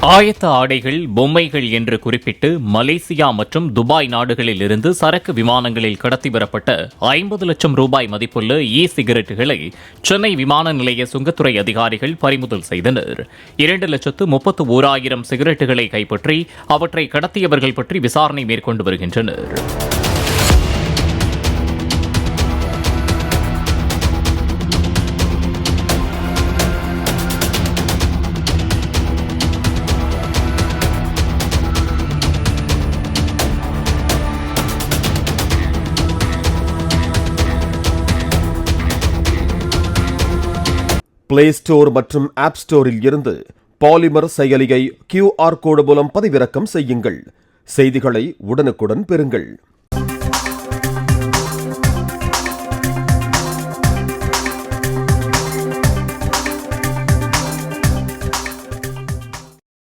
ஆயத்த ஆடைகள், பொம்மைகள் என்று குறிப்பிட்டு மலேசியா மற்றும் துபாய் நாடுகளில் இருந்து சரக்கு விமானங்களில் கடத்தி வரப்பட்ட 50 லட்சம் ரூபாய் மதிப்புள்ள சிகரெட்டுகளை சென்னை விமான நிலைய சுங்கத்துறை அதிகாரிகள் பறிமுதல் செய்தனர். 2,31,000 சிகரெட்டுகளை கைப்பற்றி அவற்றை கடத்தியவர்கள் பற்றி விசாரணை மேற்கொண்டு வருகின்றனர். பிளே ஸ்டோர் மற்றும் ஆப் ஸ்டோரில் இருந்து பாலிமர் செயலியை QR கோடு மூலம் பதிவிறக்கம் செய்யுங்கள். செய்திகளை உடனுக்குடன் பெறுங்கள்.